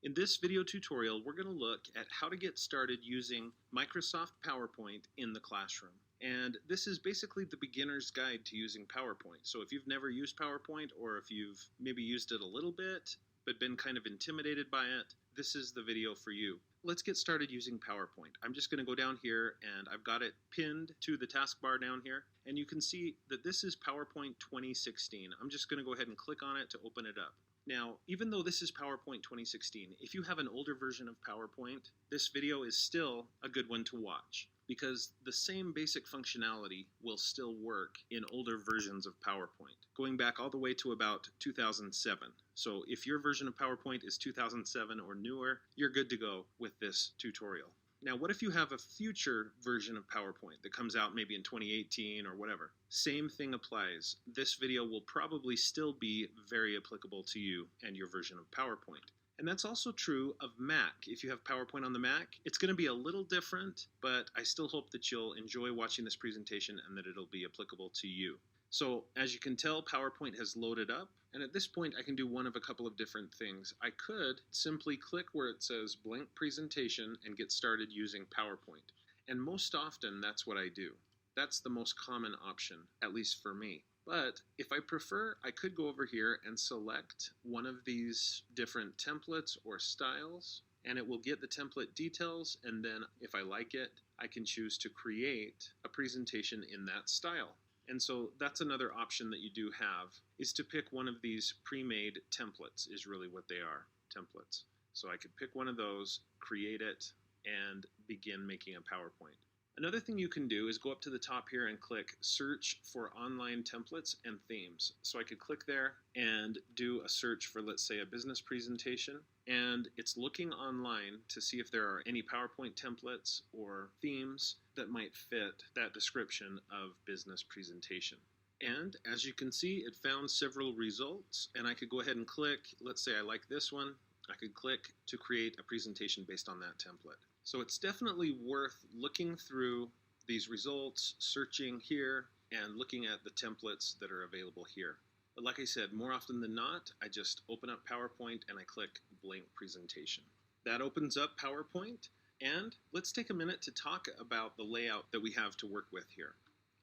In this video tutorial, we're going to look at how to get started using Microsoft PowerPoint in the classroom. And this is basically the beginner's guide to using PowerPoint. So if you've never used PowerPoint, or if you've maybe used it a little bit but been kind of intimidated by it, this is the video for you. Let's get started using PowerPoint. I'm just going to go down here and I've got it pinned to the taskbar down here. And you can see that this is PowerPoint 2016. I'm just going to go ahead and click on it to open it up. Now, even though this is PowerPoint 2016, if you have an older version of PowerPoint, this video is still a good one to watch because the same basic functionality will still work in older versions of PowerPoint, going back all the way to about 2007. So if your version of PowerPoint is 2007 or newer, you're good to go with this tutorial. Now, what if you have a future version of PowerPoint that comes out maybe in 2018 or whatever? Same thing applies. This video will probably still be very applicable to you and your version of PowerPoint. And that's also true of Mac. If you have PowerPoint on the Mac, it's going to be a little different, but I still hope that you'll enjoy watching this presentation and that it'll be applicable to you. So as you can tell, PowerPoint has loaded up, and at this point I can do one of a couple of different things. I could simply click where it says blank presentation and get started using PowerPoint. And most often that's what I do. That's the most common option, at least for me. But if I prefer, I could go over here and select one of these different templates or styles, and it will get the template details, and then if I like it, I can choose to create a presentation in that style. And so that's another option that you do have, is to pick one of these pre-made templates, is really what they are, templates. So I could pick one of those, create it, and begin making a PowerPoint. Another thing you can do is go up to the top here and click Search for Online Templates and Themes. So I could click there and do a search for, let's say, a business presentation. And it's looking online to see if there are any PowerPoint templates or themes that might fit that description of business presentation. And as you can see, it found several results, and I could go ahead and click. Let's say I like this one. I could click to create a presentation based on that template. So it's definitely worth looking through these results, searching here, and looking at the templates that are available here. But like I said, more often than not, I just open up PowerPoint and I click blank presentation. That opens up PowerPoint, and let's take a minute to talk about the layout that we have to work with here.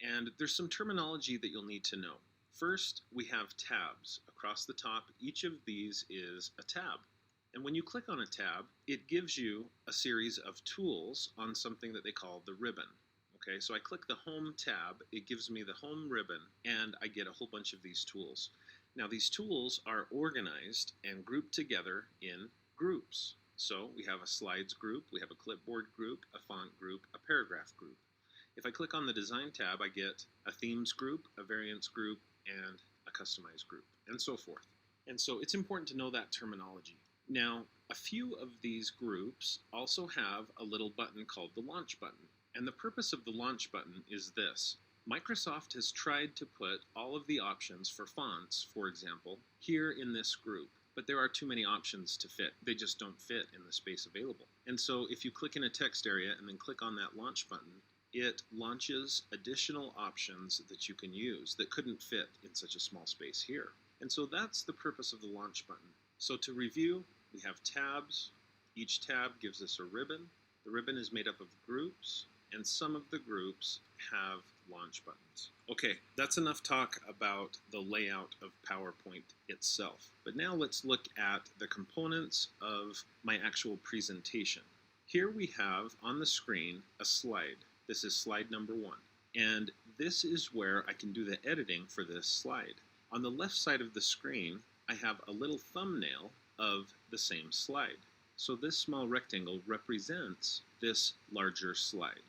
And there's some terminology that you'll need to know. First, we have tabs. Across the top, each of these is a tab. And when you click on a tab, it gives you a series of tools on something that they call the ribbon. Okay, so I click the Home tab, it gives me the Home ribbon, and I get a whole bunch of these tools. Now these tools are organized and grouped together in groups. So we have a slides group, we have a clipboard group, a font group, a paragraph group. If I click on the Design tab, I get a Themes group, a Variants group, and a Customize group, and so forth. And so it's important to know that terminology. Now, a few of these groups also have a little button called the Launch button. And the purpose of the Launch button is this. Microsoft has tried to put all of the options for fonts, for example, here in this group. But there are too many options to fit. They just don't fit in the space available. And so if you click in a text area and then click on that Launch button, it launches additional options that you can use that couldn't fit in such a small space here. And so that's the purpose of the Launch button. So to review, we have tabs. Each tab gives us a ribbon. The ribbon is made up of groups, and some of the groups have launch buttons. Okay, that's enough talk about the layout of PowerPoint itself. But now let's look at the components of my actual presentation. Here we have on the screen a slide. This is slide number 1. And this is where I can do the editing for this slide. On the left side of the screen, I have a little thumbnail of the same slide. So this small rectangle represents this larger slide.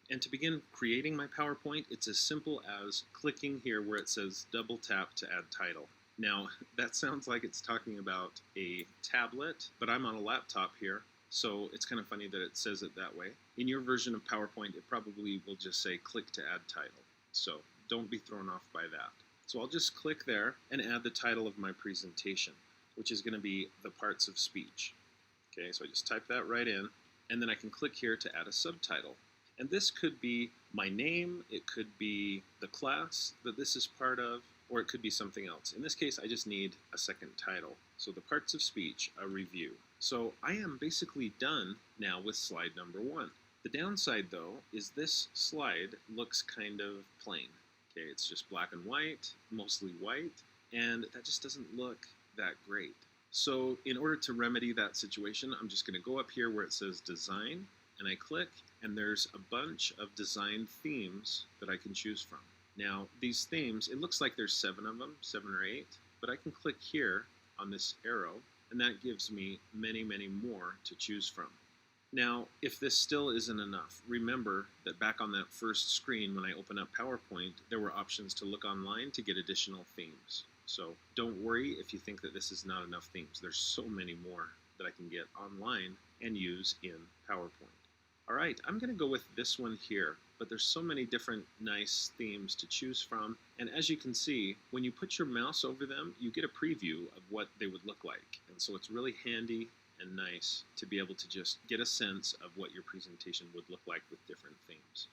And to begin creating my PowerPoint, it's as simple as clicking here where it says double tap to add title. Now, that sounds like it's talking about a tablet, but I'm on a laptop here, so it's kind of funny that it says it that way. In your version of PowerPoint, it probably will just say click to add title. So don't be thrown off by that. So I'll just click there and add the title of my presentation, which is going to be the parts of speech. Okay, so I just type that right in, and then I can click here to add a subtitle. And this could be my name, it could be the class that this is part of, or it could be something else. In this case, I just need a second title. So the parts of speech, a review. So I am basically done now with slide number 1. The downside, though, is this slide looks kind of plain. Okay, it's just black and white, mostly white, and that just doesn't look that great. So in order to remedy that situation, I'm just going to go up here where it says Design, and I click, and there's a bunch of design themes that I can choose from. Now, these themes, it looks like there's 7 of them, 7 or 8, but I can click here on this arrow, and that gives me many, many more to choose from. Now, if this still isn't enough, remember that back on that first screen when I open up PowerPoint, there were options to look online to get additional themes. So don't worry if you think that this is not enough themes. There's so many more that I can get online and use in PowerPoint. All right, I'm going to go with this one here, but there's so many different nice themes to choose from. And as you can see, when you put your mouse over them, you get a preview of what they would look like. And so it's really handy and nice to be able to just get a sense of what your presentation would look like with different themes.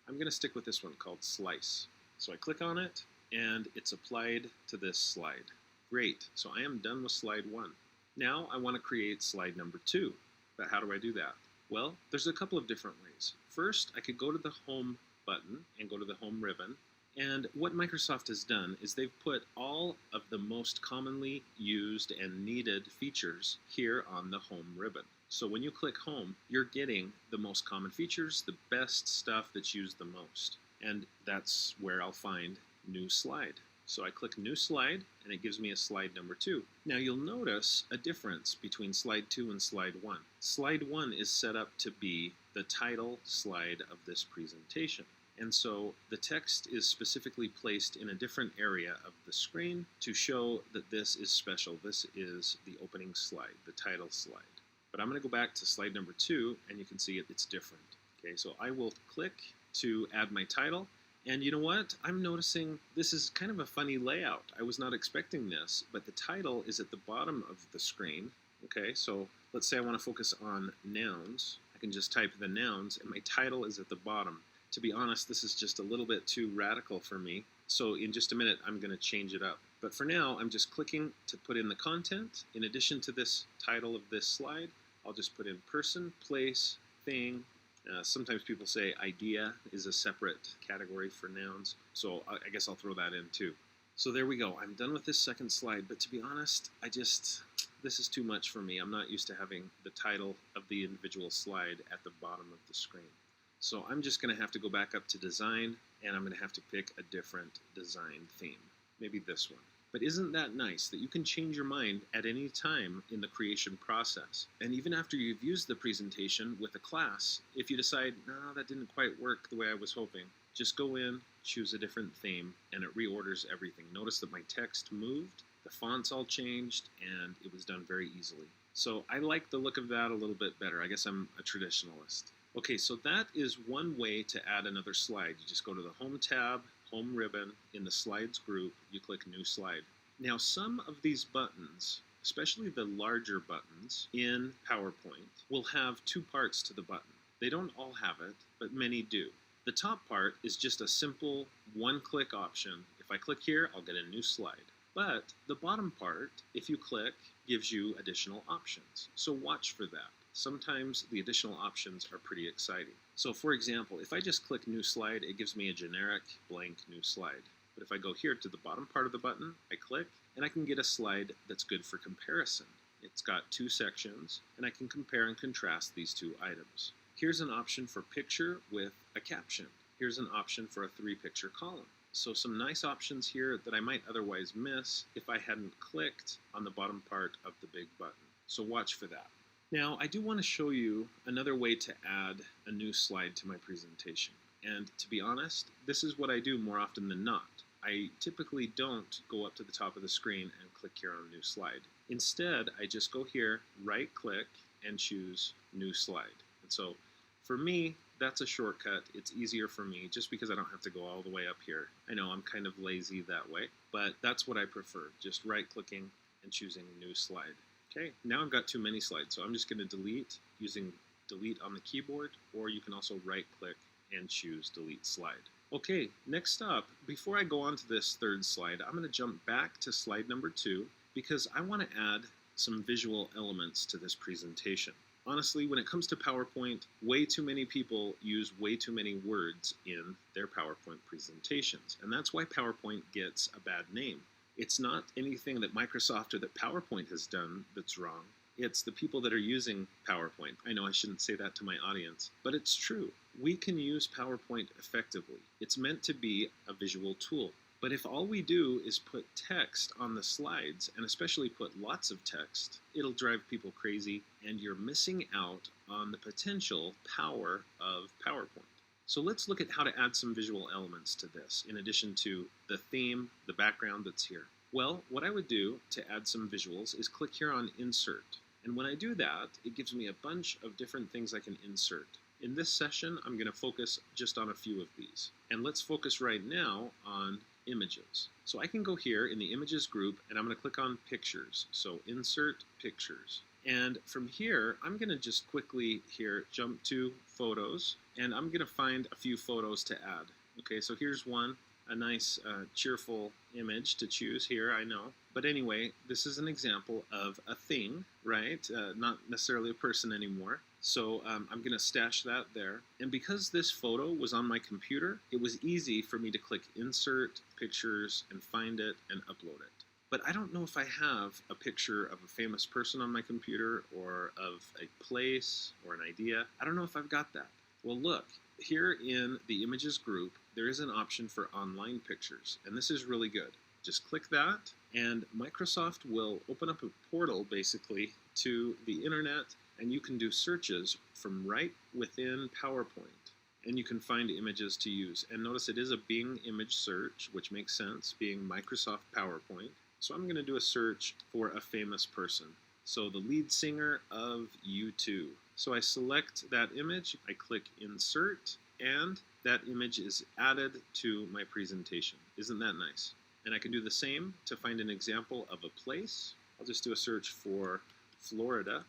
I'm going to stick with this one called Slice. So I click on it, and it's applied to this slide. Great, so I am done with slide 1. Now I want to create slide number 2, but how do I do that? Well, there's a couple of different ways. First, I could go to the Home button and go to the Home ribbon. And what Microsoft has done is they've put all of the most commonly used and needed features here on the Home ribbon. So when you click Home, you're getting the most common features, the best stuff that's used the most. And that's where I'll find New Slide. So I click New Slide, and it gives me a slide number 2. Now you'll notice a difference between slide 2 and slide 1. Slide 1 is set up to be the title slide of this presentation. And so the text is specifically placed in a different area of the screen to show that this is special. This is the opening slide, the title slide. But I'm going to go back to slide number 2, and you can see it's different. Okay, so I will click to add my title. And you know what? I'm noticing this is kind of a funny layout. I was not expecting this, but the title is at the bottom of the screen. Okay, so let's say I want to focus on nouns. I can just type the nouns, and my title is at the bottom. To be honest, this is just a little bit too radical for me. So in just a minute, I'm going to change it up. But for now, I'm just clicking to put in the content. In addition to this title of this slide, I'll just put in person, place, thing. Sometimes people say idea is a separate category for nouns. So I guess I'll throw that in too. So there we go. I'm done with this second slide. But to be honest, this is too much for me. I'm not used to having the title of the individual slide at the bottom of the screen. So I'm just going to have to go back up to design, and I'm going to have to pick a different design theme. Maybe this one. But isn't that nice that you can change your mind at any time in the creation process? And even after you've used the presentation with a class, if you decide, no, that didn't quite work the way I was hoping, just go in, choose a different theme, and it reorders everything. Notice that my text moved, the fonts all changed, and it was done very easily. So I like the look of that a little bit better. I guess I'm a traditionalist. Okay, so that is one way to add another slide. You just go to the Home tab, Home ribbon, in the Slides group, you click New Slide. Now, some of these buttons, especially the larger buttons in PowerPoint, will have 2 parts to the button. They don't all have it, but many do. The top part is just a simple one-click option. If I click here, I'll get a new slide. But the bottom part, if you click, gives you additional options. So watch for that. Sometimes the additional options are pretty exciting. So for example, if I just click New Slide, it gives me a generic blank new slide. But if I go here to the bottom part of the button, I click, and I can get a slide that's good for comparison. It's got 2 sections, and I can compare and contrast these 2 items. Here's an option for picture with a caption. Here's an option for a 3-picture column. So some nice options here that I might otherwise miss if I hadn't clicked on the bottom part of the big button. So watch for that. Now, I do want to show you another way to add a new slide to my presentation. And to be honest, this is what I do more often than not. I typically don't go up to the top of the screen and click here on New Slide. Instead, I just go here, right-click, and choose New Slide. And so, for me, that's a shortcut. It's easier for me just because I don't have to go all the way up here. I know I'm kind of lazy that way, but that's what I prefer, just right-clicking and choosing New Slide. Okay, now I've got too many slides, so I'm just going to delete using delete on the keyboard, or you can also right-click and choose Delete Slide. Okay, next up, before I go on to this third slide, I'm going to jump back to slide number 2 because I want to add some visual elements to this presentation. Honestly, when it comes to PowerPoint, way too many people use way too many words in their PowerPoint presentations, and that's why PowerPoint gets a bad name. It's not anything that Microsoft or that PowerPoint has done that's wrong. It's the people that are using PowerPoint. I know I shouldn't say that to my audience, but it's true. We can use PowerPoint effectively. It's meant to be a visual tool. But if all we do is put text on the slides, and especially put lots of text, it'll drive people crazy, and you're missing out on the potential power of PowerPoint. So let's look at how to add some visual elements to this, in addition to the theme, the background that's here. Well, what I would do to add some visuals is click here on Insert. And when I do that, it gives me a bunch of different things I can insert. In this session, I'm going to focus just on a few of these. And let's focus right now on images. So I can go here in the Images group, and I'm going to click on Pictures. So Insert Pictures. And from here, I'm going to just quickly here jump to Photos, and I'm going to find a few photos to add. Okay, so here's one. A nice cheerful image to choose here, I know. But anyway, this is an example of a thing, right? Not necessarily a person anymore. So I'm going to stash that there. And because this photo was on my computer, it was easy for me to click Insert, Pictures, and find it and upload it. But I don't know if I have a picture of a famous person on my computer or of a place or an idea. I don't know if I've got that. Well, look, here in the Images group, there is an option for online pictures, and this is really good. Just click that, and Microsoft will open up a portal, basically, to the internet, and you can do searches from right within PowerPoint, and you can find images to use. And notice it is a Bing image search, which makes sense, being Microsoft PowerPoint. So I'm going to do a search for a famous person. So the lead singer of U2. So I select that image, I click Insert, and that image is added to my presentation. Isn't that nice? And I can do the same to find an example of a place. I'll just do a search for Florida.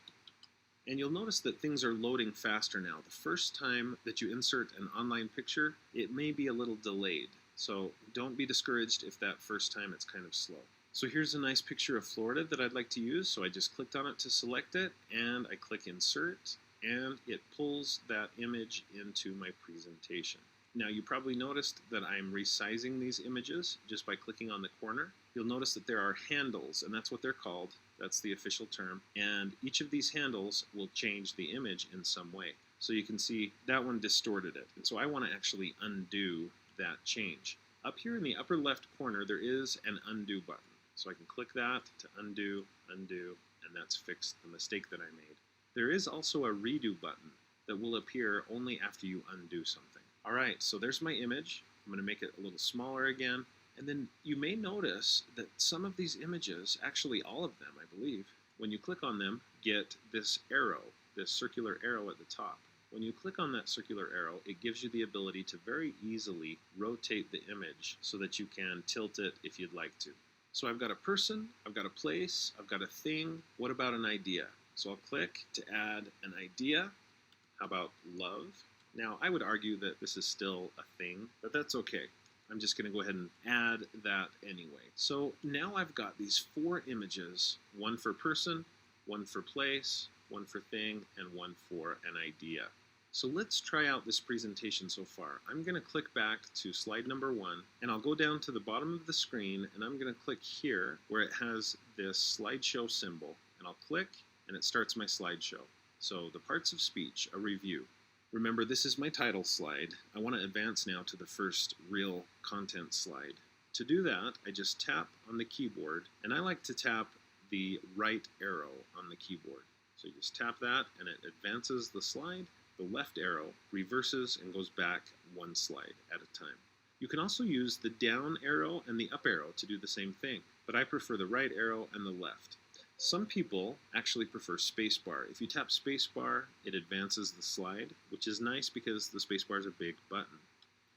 And you'll notice that things are loading faster now. The first time that you insert an online picture, it may be a little delayed. So don't be discouraged if that first time it's kind of slow. So here's a nice picture of Florida that I'd like to use. So I just clicked on it to select it, and I click Insert, and it pulls that image into my presentation. Now you probably noticed that I'm resizing these images just by clicking on the corner. You'll notice that there are handles, and that's what they're called. That's the official term. And each of these handles will change the image in some way. So you can see that one distorted it. And so I want to actually undo that change. Up here in the upper left corner, there is an undo button. So I can click that to undo, and that's fixed the mistake that I made. There is also a redo button that will appear only after you undo something. All right, so there's my image. I'm going to make it a little smaller again. And then you may notice that some of these images, actually all of them, I believe, when you click on them, get this arrow, this circular arrow at the top. When you click on that circular arrow, it gives you the ability to very easily rotate the image so that you can tilt it if you'd like to. So I've got a person, I've got a place, I've got a thing. What about an idea? So I'll click to add an idea. How about love? Now, I would argue that this is still a thing, but that's okay. I'm just going to go ahead and add that anyway. So now I've got these 4 images, one for person, one for place, one for thing, and one for an idea. So let's try out this presentation so far. I'm going to click back to slide number 1, and I'll go down to the bottom of the screen, and I'm going to click here where it has this slideshow symbol, and I'll click, and it starts my slideshow. So the parts of speech, a review. Remember, this is my title slide. I want to advance now to the first real content slide. To do that, I just tap on the keyboard, and I like to tap the right arrow on the keyboard. So you just tap that, and it advances the slide. The left arrow reverses and goes back one slide at a time. You can also use the down arrow and the up arrow to do the same thing, but I prefer the right arrow and the left. Some people actually prefer spacebar. If you tap spacebar, it advances the slide, which is nice because the spacebar is a big button.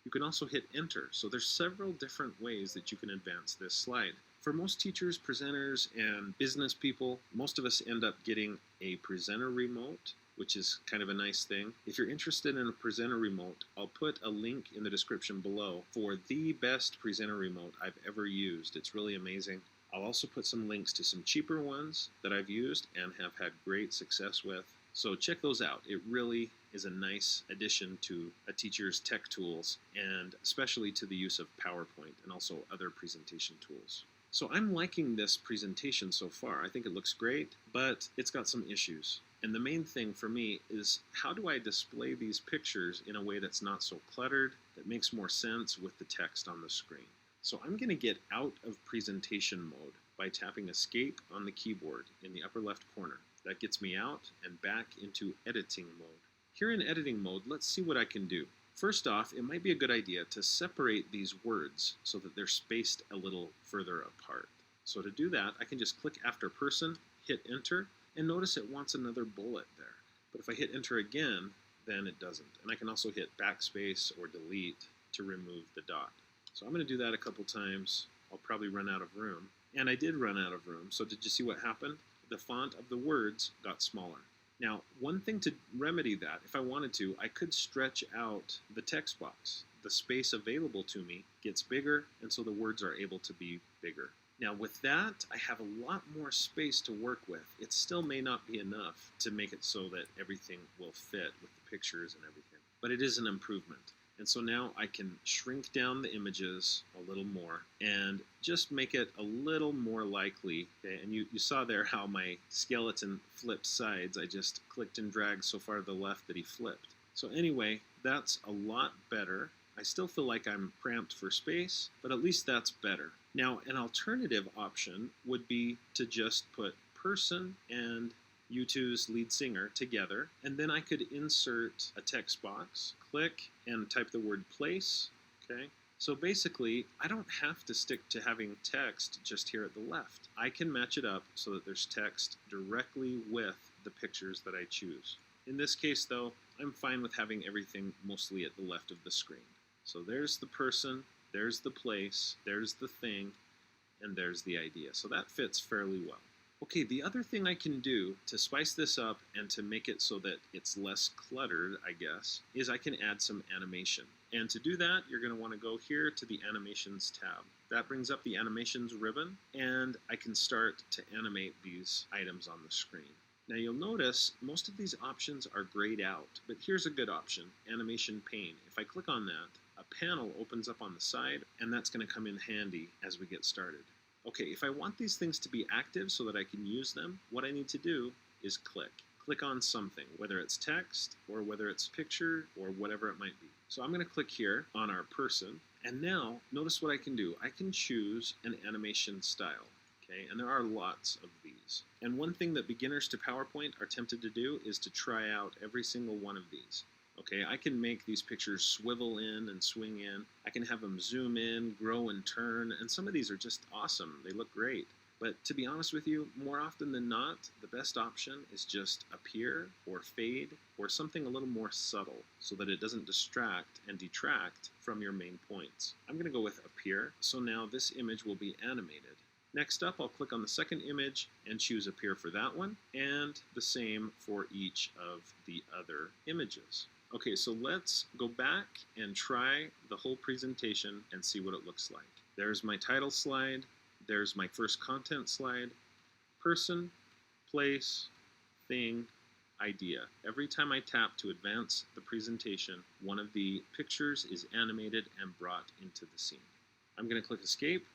You can also hit enter, so there's several different ways that you can advance this slide. For most teachers, presenters, and business people, most of us end up getting a presenter remote, which is kind of a nice thing. If you're interested in a presenter remote, I'll put a link in the description below for the best presenter remote I've ever used. It's really amazing. I'll also put some links to some cheaper ones that I've used and have had great success with. So check those out. It really is a nice addition to a teacher's tech tools, and especially to the use of PowerPoint and also other presentation tools. So I'm liking this presentation so far. I think it looks great, but it's got some issues. And the main thing for me is, how do I display these pictures in a way that's not so cluttered, that makes more sense with the text on the screen? So I'm going to get out of presentation mode by tapping Escape on the keyboard in the upper left corner. That gets me out and back into editing mode. Here in editing mode, let's see what I can do. First off, it might be a good idea to separate these words so that they're spaced a little further apart. So to do that, I can just click after person, hit enter, and notice it wants another bullet there. But if I hit enter again, then it doesn't. And I can also hit backspace or delete to remove the dot. So I'm going to do that a couple times. I'll probably run out of room. And I did run out of room. So did you see what happened? The font of the words got smaller. Now, one thing to remedy that, if I wanted to, I could stretch out the text box. The space available to me gets bigger, and so the words are able to be bigger. Now, with that, I have a lot more space to work with. It still may not be enough to make it so that everything will fit with the pictures and everything, but it is an improvement. And so now I can shrink down the images a little more and just make it a little more likely. Okay? And you saw there how my skeleton flipped sides. I just clicked and dragged so far to the left that he flipped. So anyway, that's a lot better. I still feel like I'm cramped for space, but at least that's better. Now, an alternative option would be to just put person and U2's lead singer together, and then I could insert a text box, click, and type the word place, okay? So basically, I don't have to stick to having text just here at the left. I can match it up so that there's text directly with the pictures that I choose. In this case, though, I'm fine with having everything mostly at the left of the screen. So there's the person, there's the place, there's the thing, and there's the idea. So that fits fairly well. Okay, the other thing I can do to spice this up and to make it so that it's less cluttered, I guess, is I can add some animation. And to do that, you're going to want to go here to the Animations tab. That brings up the Animations ribbon, and I can start to animate these items on the screen. Now you'll notice most of these options are grayed out, but here's a good option, Animation Pane. If I click on that, a panel opens up on the side, and that's going to come in handy as we get started. Okay, if I want these things to be active so that I can use them, what I need to do is click. Click on something, whether it's text or whether it's picture or whatever it might be. So I'm going to click here on our person, and now notice what I can do. I can choose an animation style, okay, and there are lots of these. And one thing that beginners to PowerPoint are tempted to do is to try out every single one of these. Okay, I can make these pictures swivel in and swing in. I can have them zoom in, grow and turn, and some of these are just awesome. They look great. But to be honest with you, more often than not, the best option is just appear or fade or something a little more subtle so that it doesn't distract and detract from your main points. I'm going to go with appear, so now this image will be animated. Next up, I'll click on the second image and choose appear for that one, and the same for each of the other images. Okay, so let's go back and try the whole presentation and see what it looks like. There's my title slide, there's my first content slide, person, place, thing, idea. Every time I tap to advance the presentation, one of the pictures is animated and brought into the scene. I'm going to click escape.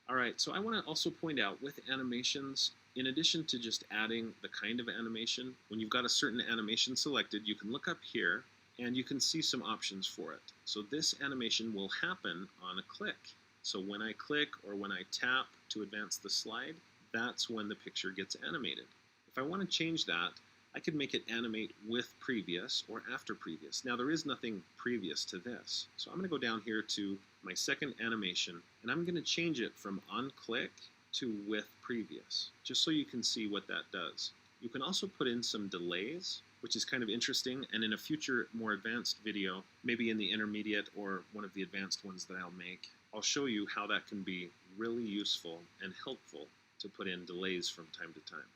All right, so I want to also point out with animations, in addition to just adding the kind of animation, when you've got a certain animation selected, you can look up here and you can see some options for it. So this animation will happen on a click. So when I click or when I tap to advance the slide, that's when the picture gets animated. If I want to change that, I could make it animate with previous or after previous. Now there is nothing previous to this. So I'm going to go down here to my second animation, and I'm going to change it from on click to with previous, just so you can see what that does. You can also put in some delays, which is kind of interesting, and in a future more advanced video, maybe in the intermediate or one of the advanced ones that I'll make, I'll show you how that can be really useful and helpful to put in delays from time to time.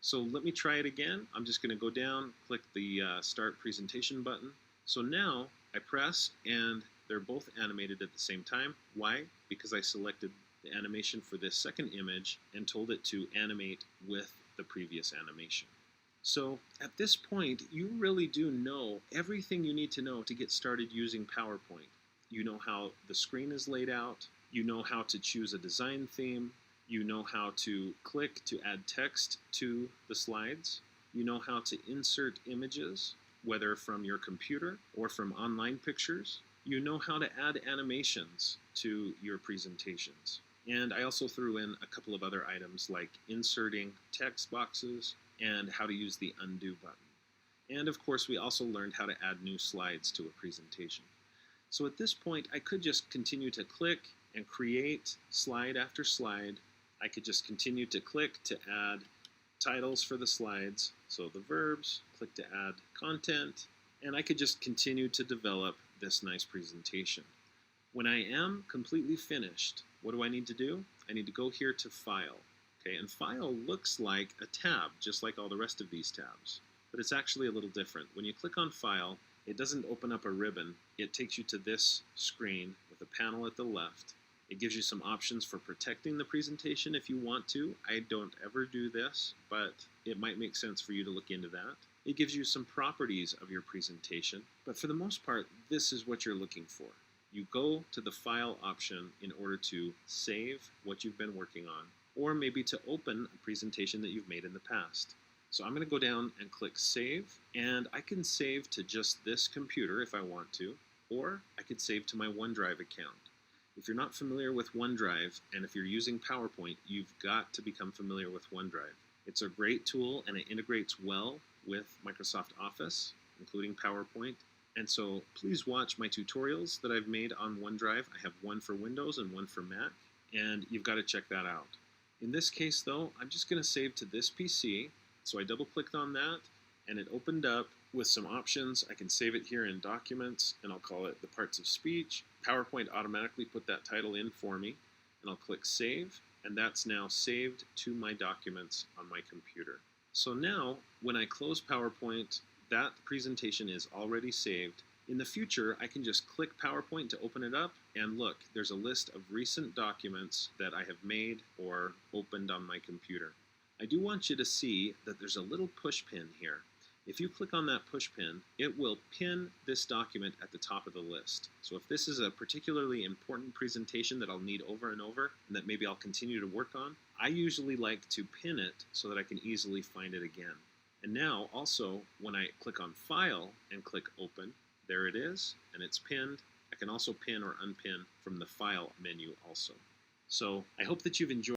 So let me try it again. I'm just going to go down, click the Start Presentation button. So now I press and they're both animated at the same time. Why? Because I selected the animation for this second image and told it to animate with the previous animation. So at this point, you really do know everything you need to know to get started using PowerPoint. You know how the screen is laid out, you know how to choose a design theme, you know how to click to add text to the slides, you know how to insert images, whether from your computer or from online pictures. You know how to add animations to your presentations. And I also threw in a couple of other items like inserting text boxes and how to use the undo button. And of course, we also learned how to add new slides to a presentation. So at this point, I could just continue to click and create slide after slide. I could just continue to click to add titles for the slides, so the verbs, click to add content, and I could just continue to develop this nice presentation. When I am completely finished, what do I need to do? I need to go here to File. Okay, and File looks like a tab, just like all the rest of these tabs, but it's actually a little different. When you click on File, it doesn't open up a ribbon. It takes you to this screen with a panel at the left. It gives you some options for protecting the presentation if you want to. I don't ever do this, but it might make sense for you to look into that. It gives you some properties of your presentation, but for the most part, this is what you're looking for. You go to the File option in order to save what you've been working on, or maybe to open a presentation that you've made in the past. So I'm going to go down and click Save, and I can save to just this computer if I want to, or I could save to my OneDrive account. If you're not familiar with OneDrive, and if you're using PowerPoint, you've got to become familiar with OneDrive. It's a great tool, and it integrates well with Microsoft Office, including PowerPoint. And so please watch my tutorials that I've made on OneDrive. I have one for Windows and one for Mac, and you've got to check that out. In this case, though, I'm just going to save to this PC. So I double-clicked on that, and it opened up with some options. I can save it here in Documents, and I'll call it the Parts of Speech. PowerPoint automatically put that title in for me, and I'll click Save, and that's now saved to my documents on my computer. So now, when I close PowerPoint, that presentation is already saved. In the future, I can just click PowerPoint to open it up, and look, there's a list of recent documents that I have made or opened on my computer. I do want you to see that there's a little push pin here. If you click on that push pin, it will pin this document at the top of the list. So if this is a particularly important presentation that I'll need over and over, and that maybe I'll continue to work on, I usually like to pin it so that I can easily find it again. And now, also, when I click on File and click Open, there it is, and it's pinned. I can also pin or unpin from the File menu also. So I hope that you've enjoyed